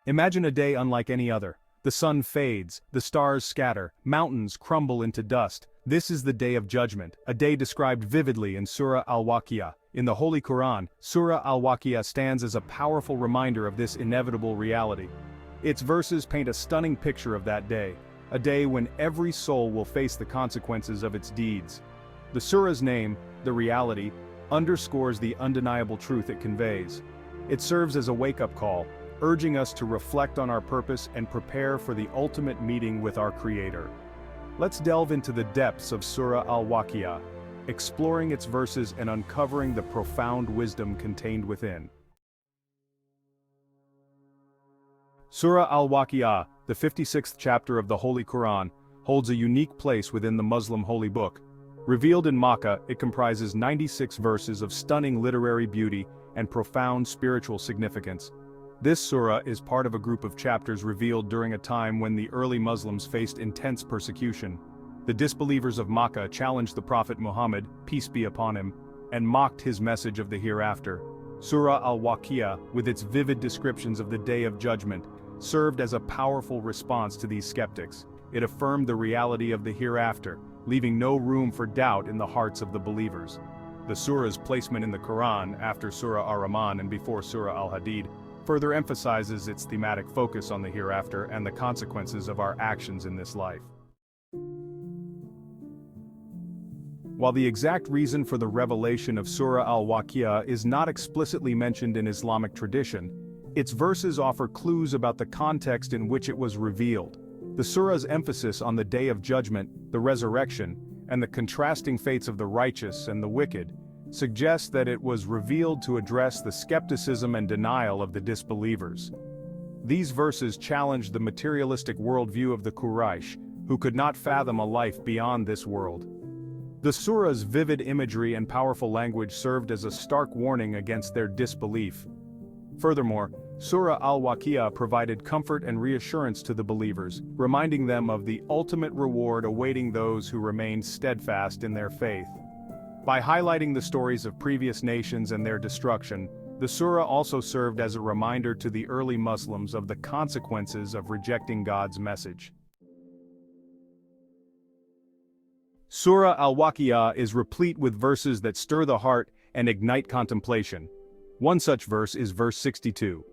Imagine a day unlike any other. The sun fades, the stars scatter, mountains crumble into dust. This is the Day of Judgment, a day described vividly in Surah Al-Waqi'ah. In the Holy Qur'an, Surah Al-Waqi'ah stands as a powerful reminder of this inevitable reality. Its verses paint a stunning picture of that day, a day when every soul will face the consequences of its deeds. The surah's name, the reality, underscores the undeniable truth it conveys. It serves as a wake-up call, urging us to reflect on our purpose and prepare for the ultimate meeting with our Creator. Let's delve into the depths of Surah Al-Waqi'ah, exploring its verses and uncovering the profound wisdom contained within. Surah Al-Waqi'ah, the 56th chapter of the Holy Qur'an, holds a unique place within the Muslim holy book. Revealed in Makkah, it comprises 96 verses of stunning literary beauty and profound spiritual significance. This surah is part of a group of chapters revealed during a time when the early Muslims faced intense persecution. The disbelievers of Makkah challenged the Prophet Muhammad, peace be upon him, and mocked his message of the hereafter. Surah Al-Waqi'ah, with its vivid descriptions of the Day of Judgment, served as a powerful response to these skeptics. It affirmed the reality of the hereafter, leaving no room for doubt in the hearts of the believers. The surah's placement in the Quran after Surah Ar-Rahman and before Surah Al-Hadid further emphasizes its thematic focus on the hereafter and the consequences of our actions in this life. While the exact reason for the revelation of Surah Al-Waqi'ah is not explicitly mentioned in Islamic tradition, its verses offer clues about the context in which it was revealed. The surah's emphasis on the Day of Judgment, the resurrection, and the contrasting fates of the righteous and the wicked suggests that it was revealed to address the skepticism and denial of the disbelievers. These verses challenge the materialistic worldview of the Quraysh, who could not fathom a life beyond this world. The surah's vivid imagery and powerful language served as a stark warning against their disbelief. Furthermore, Surah Al-Waqi'ah provided comfort and reassurance to the believers, reminding them of the ultimate reward awaiting those who remained steadfast in their faith. By highlighting the stories of previous nations and their destruction, the surah also served as a reminder to the early Muslims of the consequences of rejecting God's message. Surah Al-Waqi'ah is replete with verses that stir the heart and ignite contemplation. One such verse is verse 62.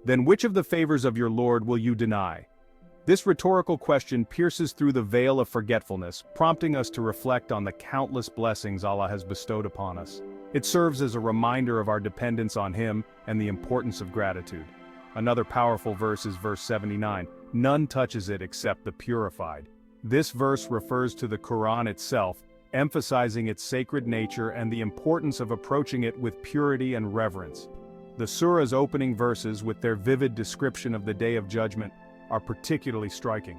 Then which of the favors of your Lord will you deny? This rhetorical question pierces through the veil of forgetfulness, prompting us to reflect on the countless blessings Allah has bestowed upon us. It serves as a reminder of our dependence on Him and the importance of gratitude. Another powerful verse is verse 79. None touches it except the purified. This verse refers to the Quran itself, emphasizing its sacred nature and the importance of approaching it with purity and reverence. The surah's opening verses, with their vivid description of the Day of Judgment, are particularly striking.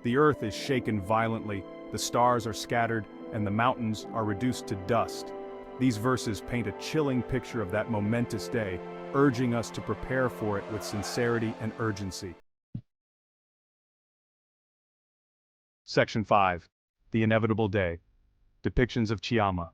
The earth is shaken violently, the stars are scattered, and the mountains are reduced to dust. These verses paint a chilling picture of that momentous day, urging us to prepare for it with sincerity and urgency. Section 5. The Inevitable Day. Depictions of Qiyamah.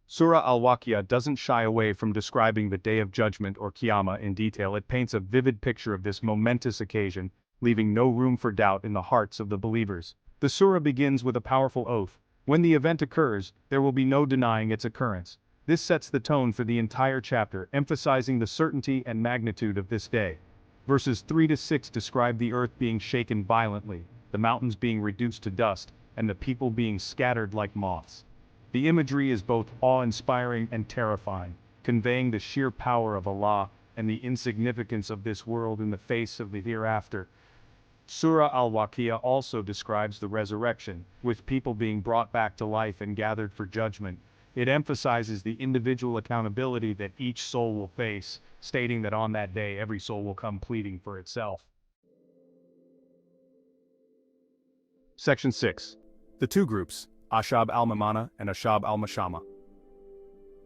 Surah Al-Waqi'ah doesn't shy away from describing the Day of Judgment or Qiyamah in detail. It paints a vivid picture of this momentous occasion, leaving no room for doubt in the hearts of the believers. The surah begins with a powerful oath. When the event occurs, there will be no denying its occurrence. This sets the tone for the entire chapter, emphasizing the certainty and magnitude of this day. Verses 3 to 6 describe the earth being shaken violently, the mountains being reduced to dust, and the people being scattered like moths. The imagery is both awe-inspiring and terrifying, conveying the sheer power of Allah and the insignificance of this world in the face of the hereafter. Surah Al-Waqi'ah also describes the resurrection, with people being brought back to life and gathered for judgment. It emphasizes the individual accountability that each soul will face, stating that on that day every soul will come pleading for itself. Section 6. The two groups, Ashab al-Maimana and Ashab al-Mashama.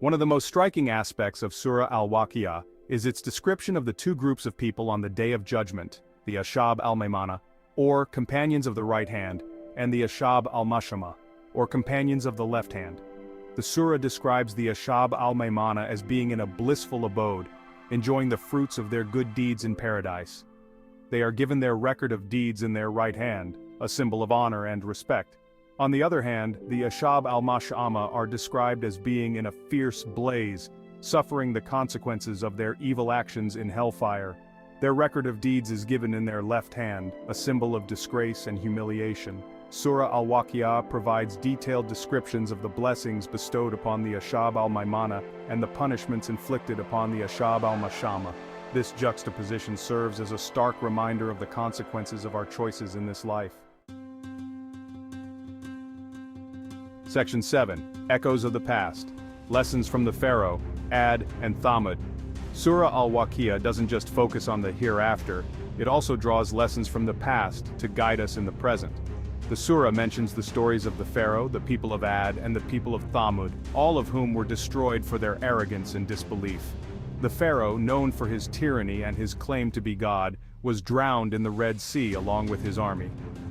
One of the most striking aspects of Surah Al-Waqi'ah is its description of the two groups of people on the Day of Judgment, the Ashab al-Maimana, or companions of the right hand, and the Ashab al-Mashama, or companions of the left hand. The surah describes the Ashab al-Maimana as being in a blissful abode, enjoying the fruits of their good deeds in paradise. they are given their record of deeds in their right hand, a symbol of honor and respect. On the other hand, the Ashab al-Mash'ama are described as being in a fierce blaze, suffering the consequences of their evil actions in hellfire. Their record of deeds is given in their left hand, a symbol of disgrace and humiliation. Surah Al-Waqi'ah provides detailed descriptions of the blessings bestowed upon the Ashab al-Maimana and the punishments inflicted upon the Ashab al-Mash'ama. This juxtaposition serves as a stark reminder of the consequences of our choices in this life. Section 7. Echoes of the Past. Lessons from the Pharaoh, Ad, and Thamud. Surah Al-Waqi'ah doesn't just focus on the hereafter, it also draws lessons from the past to guide us in the present. The surah mentions the stories of the Pharaoh, the people of Ad, and the people of Thamud, all of whom were destroyed for their arrogance and disbelief. The Pharaoh, known for his tyranny and his claim to be God, was drowned in the Red Sea along with his army.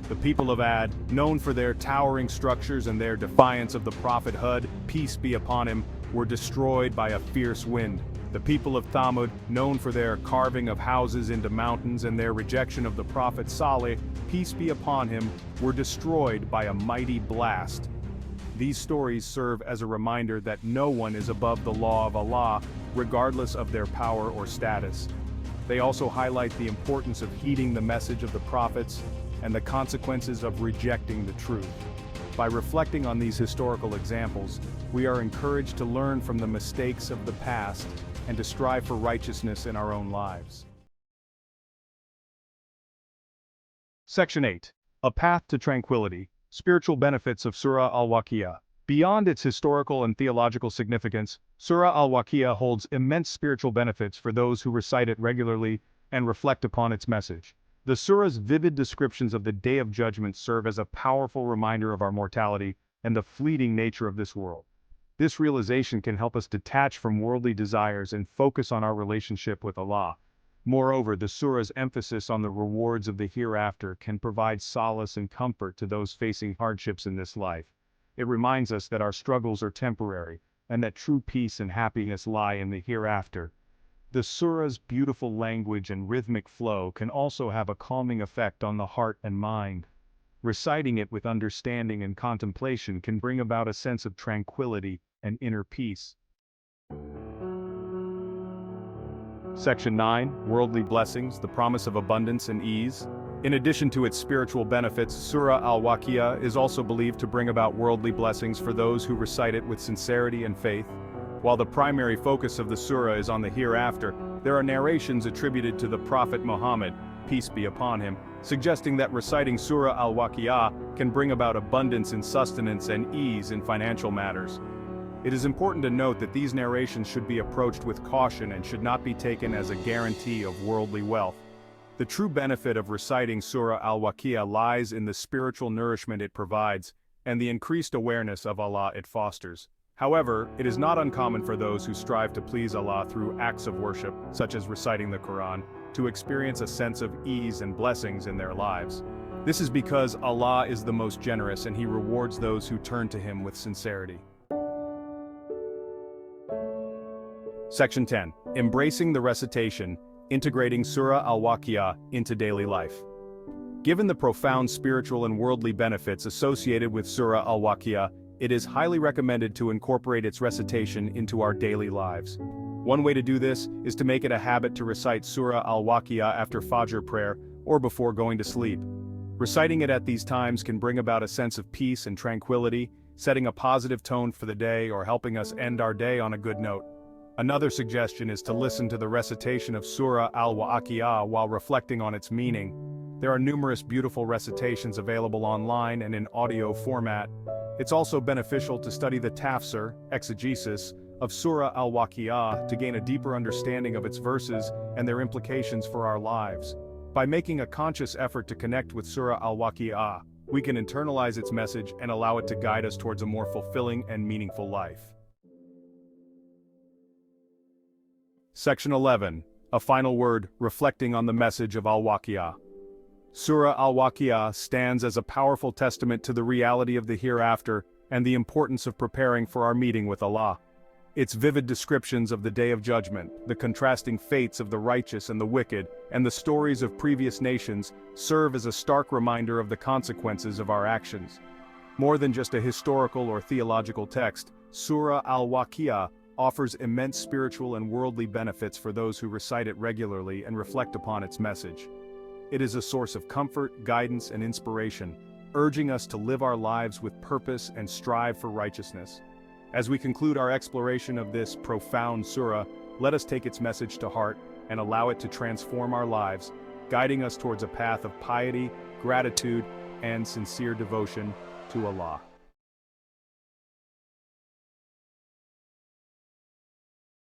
The people of Ad, known for their towering structures and their defiance of the prophet Hud, peace be upon him, were destroyed by a fierce wind. The people of Thamud, known for their carving of houses into mountains and their rejection of the prophet Saleh, peace be upon him, were destroyed by a mighty blast. These stories serve as a reminder that no one is above the law of Allah, regardless of their power or status. They also highlight the importance of heeding the message of the prophets and the consequences of rejecting the truth. By reflecting on these historical examples, we are encouraged to learn from the mistakes of the past and to strive for righteousness in our own lives. Section 8. A Path to Tranquility. Spiritual Benefits of Surah Al-Waqi'ah. Beyond its historical and theological significance, Surah Al-Waqi'ah holds immense spiritual benefits for those who recite it regularly and reflect upon its message. The surah's vivid descriptions of the Day of Judgment serve as a powerful reminder of our mortality and the fleeting nature of this world. This realization can help us detach from worldly desires and focus on our relationship with Allah. Moreover, the surah's emphasis on the rewards of the hereafter can provide solace and comfort to those facing hardships in this life. It reminds us that our struggles are temporary, and that true peace and happiness lie in the hereafter. The surah's beautiful language and rhythmic flow can also have a calming effect on the heart and mind. Reciting it with understanding and contemplation can bring about a sense of tranquility and inner peace. Section 9. Worldly Blessings, the Promise of Abundance and Ease. In addition to its spiritual benefits, Surah Al-Waqi'ah is also believed to bring about worldly blessings for those who recite it with sincerity and faith. While the primary focus of the surah is on the hereafter, there are narrations attributed to the Prophet Muhammad, peace be upon him, suggesting that reciting Surah Al-Waqi'ah can bring about abundance in sustenance and ease in financial matters. It is important to note that these narrations should be approached with caution and should not be taken as a guarantee of worldly wealth. The true benefit of reciting Surah Al-Waqi'ah lies in the spiritual nourishment it provides and the increased awareness of Allah it fosters. However, it is not uncommon for those who strive to please Allah through acts of worship, such as reciting the Qur'an, to experience a sense of ease and blessings in their lives. This is because Allah is the most generous and He rewards those who turn to Him with sincerity. Section 10. Embracing the Recitation, Integrating Surah Al-Waqi'ah into Daily Life. Given the profound spiritual and worldly benefits associated with Surah Al-Waqi'ah, it is highly recommended to incorporate its recitation into our daily lives. One way to do this is to make it a habit to recite Surah Al-Waqi'ah after Fajr prayer or before going to sleep. Reciting it at these times can bring about a sense of peace and tranquility, setting a positive tone for the day or helping us end our day on a good note. Another suggestion is to listen to the recitation of Surah Al-Waqi'ah while reflecting on its meaning. There are numerous beautiful recitations available online and in audio format. It's also beneficial to study the tafsir, exegesis, of Surah Al-Waqi'ah to gain a deeper understanding of its verses and their implications for our lives. By making a conscious effort to connect with Surah Al-Waqi'ah, we can internalize its message and allow it to guide us towards a more fulfilling and meaningful life. Section 11. A Final Word, Reflecting on the Message of Al-Waqi'ah. Surah Al-Waqi'ah stands as a powerful testament to the reality of the hereafter and the importance of preparing for our meeting with Allah. Its vivid descriptions of the Day of Judgment, the contrasting fates of the righteous and the wicked, and the stories of previous nations serve as a stark reminder of the consequences of our actions. More than just a historical or theological text, Surah Al-Waqi'ah offers immense spiritual and worldly benefits for those who recite it regularly and reflect upon its message. It is a source of comfort, guidance, and inspiration, urging us to live our lives with purpose and strive for righteousness. As we conclude our exploration of this profound surah, let us take its message to heart and allow it to transform our lives, guiding us towards a path of piety, gratitude, and sincere devotion to Allah.